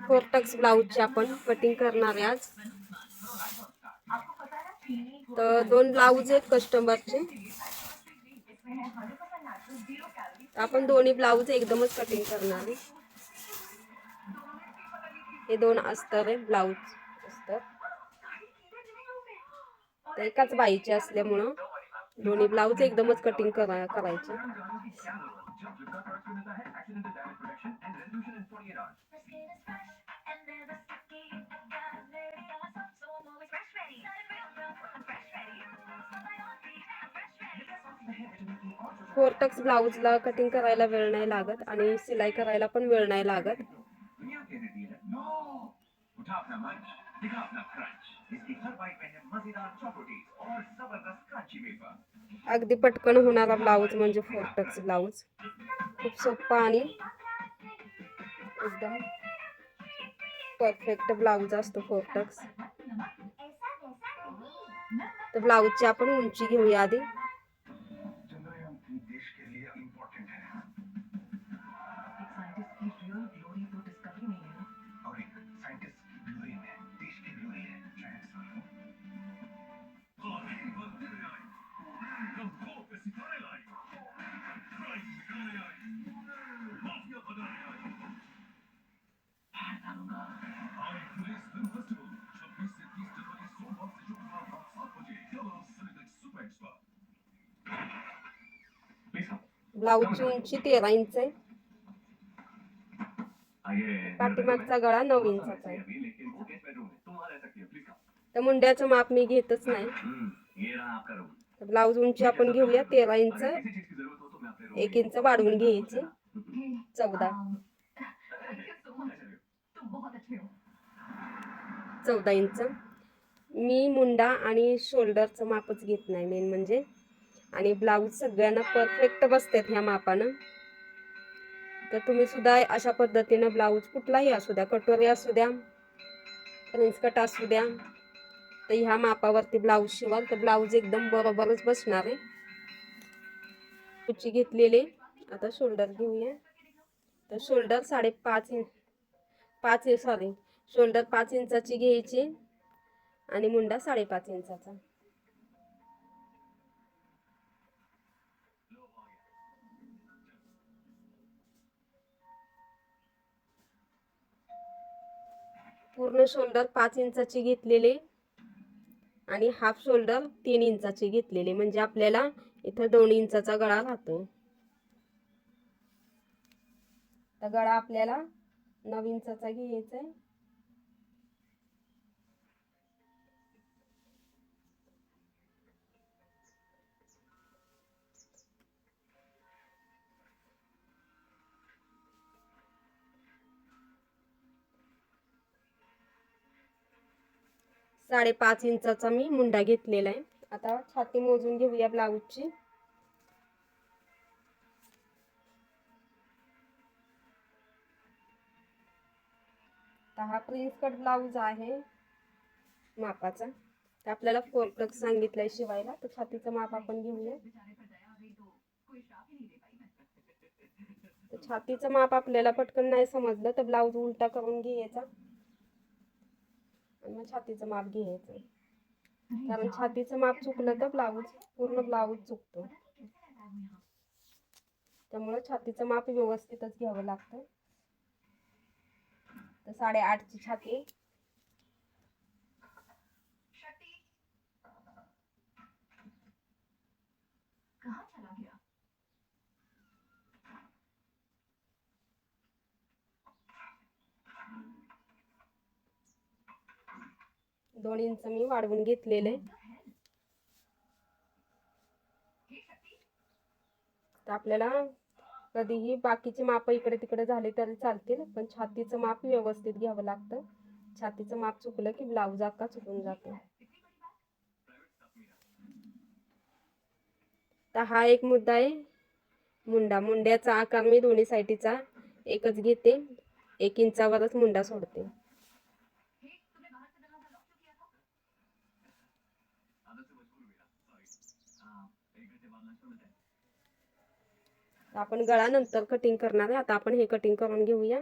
फोर्टक्स ब्लाऊजची आपण कटिंग करणार आहे आज. तर 2 ब्लाऊज आहेत कस्टमरचे. आपण दोन्ही ब्लाऊज एकदमच कटिंग करणार आहे. हे 2 अस्तर आहे ब्लाऊज अस्तर. तर एकाच बाईचे असल्यामुळं दोन्ही ब्लाऊज एकदमच कटिंग करायचे. फोर्टक्स ब्लाऊजला कटिंग करायला वेळ नाही लागत आणि सिलाई करायला पण वेळ नाही लागत. अगदी पटकन होणारा ब्लाऊज म्हणजे फोर्टक्स ब्लाऊज. खूप सोपा आणि एकदम परफेक्ट ब्लाऊज असतो फोर्टक्स. तर ब्लाऊजची आपण उंची घेऊया आधी. ब्लाऊजची उंची 13 इंच आहे. पाठीमागचा गळा 9 इंचाचा आहे. तर मुंड्याचं माप मी घेतच नाही. ब्लाऊज उंची आपण घेऊया 13 इंच. 1 इंच वाढवून घ्यायची 14 इंच. मी मुंडा आणि शोल्डरचं मापच घेत नाही मेन म्हणजे. आणि ब्लाऊज सगळ्यांना परफेक्ट बसतात ह्या मापानं. तर तुम्ही सुद्धा अशा पद्धतीनं ब्लाऊज कुठलाही असू द्या, कटोरी असू द्या, प्रिन्स कट असू द्या, तर ह्या मापावरती ब्लाऊज शिवाल तर ब्लाऊज एकदम बरोबरच बसणार आहे. उंची घेतलेली. आता शोल्डर घेऊया. तर शोल्डर 5 इंचाची घ्यायची आणि मुंडा 5.5 इंचाचा. पूर्ण शोल्डर 5 इंचाची घेतलेली आणि हाफ शोल्डर 3 इंचाची घेतलेली, म्हणजे आपल्याला इथं 2 इंचाचा गळा राहतो. तर गळा आपल्याला 9 इंचाचा घ्यायचा आहे. साडेपाच इंचाचा मी मुंडा घेतलेला आहे. आता छाती मोजून घेऊया ब्लाऊजची. हा प्रिन्स कट ब्लाऊज आहे मापाचा. तर आपल्याला फोर्टक्स सांगितलंय शिवायला, तर छातीचं माप आपण घेऊया. तर छातीचं माप आपल्याला पटकन नाही समजलं तर ब्लाऊज उलटा करून घ्यायचा आणि मग छातीचं माप घ्यायचं. कारण छातीचं माप चुकलं तर पूर्ण ब्लाऊज चुकतो. त्यामुळे छातीचं माप व्यवस्थितच घ्यावं लागतं. तर 8.5 ची छाती. दोन इंच मी वाढवून घेतलेले. तर आपल्याला कधीही बाकीचे माप इकडे तिकडे झाले तरी चालतील, पण छातीचं माप व्यवस्थित घ्यावं लागतं. छातीचं माप चुकलं की ब्लाऊज अख्खा चुकून जातो. तर हा एक मुद्दा आहे मुंड्याचा आकार मी दोन्ही साईडचा एकच घेते. 1 इंचावरच मुंडा सोडते. आपण गळा नंतर कटिंग करणार आहे. आता आपण हे कटिंग करून घेऊया.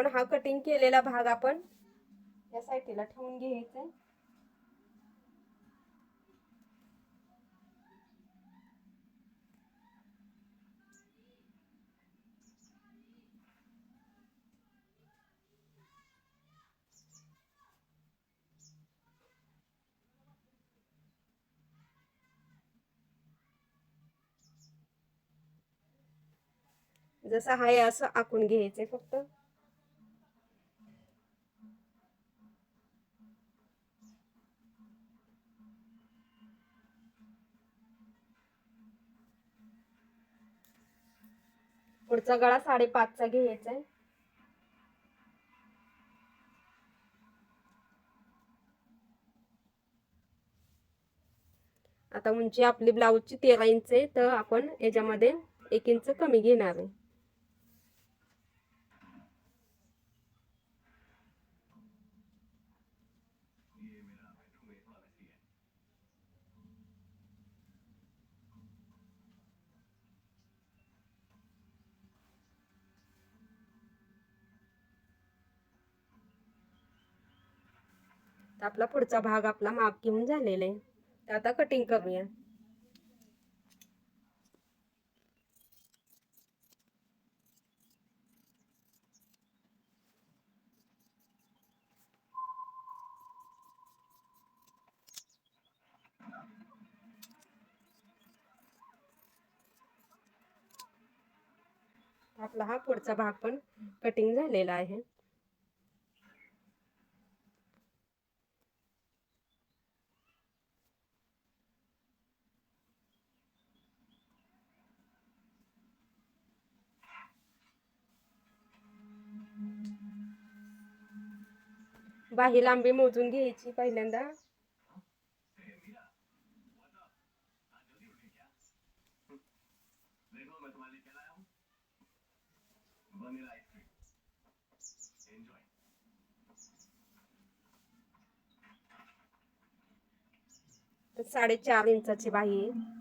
आपण हा कटिंग केलेला भाग आपण या साईडला ठेवून घ्यायचा. जसं आहे असं आखून घ्यायचंय फक्त. पुढचा गळा 5.5चा घ्यायचा आहे. आता उंची आपली ब्लाऊजची 13 इंच आहे, तर आपण याच्यामध्ये 1 इंच कमी घेणार आहे. तर आपला पुढचा भाग आपला माप घेऊन झालेला आहे. तर आता कटिंग करूया. आपला हा पुढचा भाग पण कटिंग झालेला आहे. बाही लांबी मोजून घ्यायची पहिल्यांदा. तर 4.5 इंचाची बाही आहे.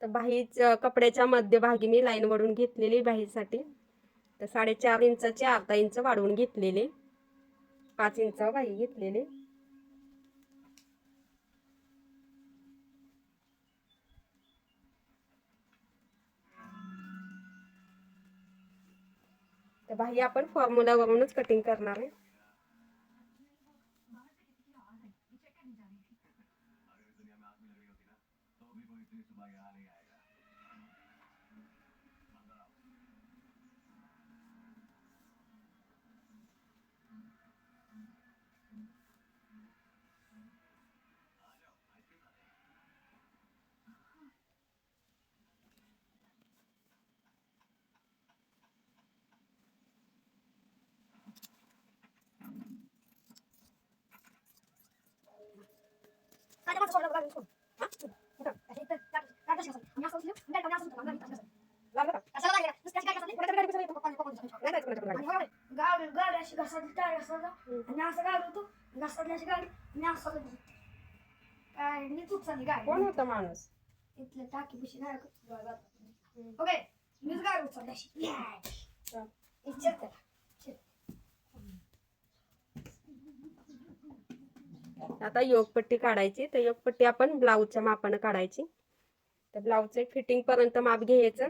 तर बाही कपड्याच्या मध्यभागी मी लाईन वळून घेतलेली बाहीसाठी. तर 4.5 इंचाची अर्धा इंच वाढवून घेतलेले, 5 इंच बाही घेतलेले. तर बाही आपण फॉर्म्युला वरूनच कटिंग करणार आहे. कोण होता माणूस इथले टाकी पिशी नाही. ओके मीच गाडी उचलली. आता योगपट्टी काढायची. तर योगपट्टी आपण ब्लाऊजच्या मापाने काढायची. तर ब्लाऊजचे फिटिंग पर्यंत माप घ्यायचं.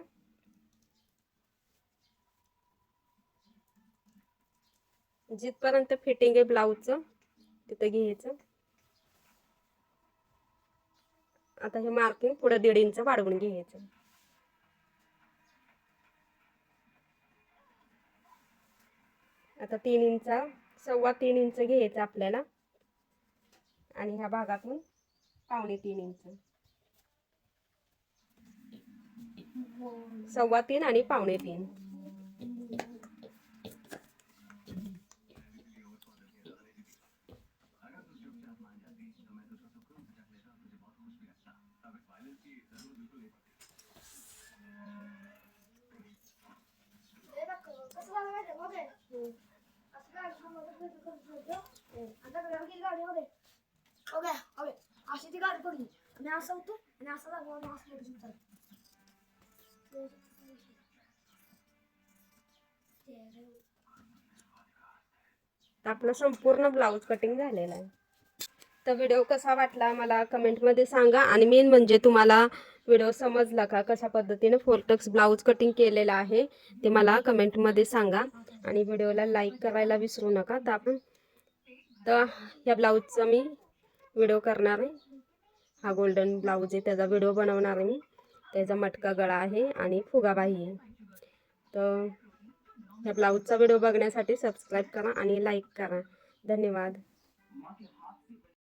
जिथपर्यंत फिटिंग आहे ब्लाऊजचं तिथं घ्यायचं. आता हे मार्किंग पुढे 1.5 इंच वाढवून घ्यायचं. आता 3 इंच, 3.25 इंच घ्यायचं आपल्याला आणि ह्या भागातून 2.25 इंच, 3.25 आणि 2.25. अशी ती गाडी पडली आणि असं होतं आणि असं दाखवा असं मोठं सुद्धा तर आपलं संपूर्ण ब्लाऊज कटिंग झालेलं आहे. तर व्हिडिओ कसा वाटला मला कमेंटमध्ये सांगा. आणि मेन म्हणजे तुम्हाला व्हिडिओ समजला का, कशा पद्धतीने फोर्टक्स ब्लाऊज कटिंग केलेलं आहे ते मला कमेंटमध्ये सांगा. आणि व्हिडिओला लाईक करायला विसरू नका. तर या ब्लाऊजचा मी व्हिडिओ करणार आहे. हा गोल्डन ब्लाऊज आहे, त्याचा व्हिडिओ बनवणार आहे मी. त्याचा मटका गळा आहे आणि फुगाबाई आहे. तर या ब्लाऊजचा व्हिडिओ बघण्यासाठी सबस्क्राईब करा आणि लाईक करा. धन्यवाद.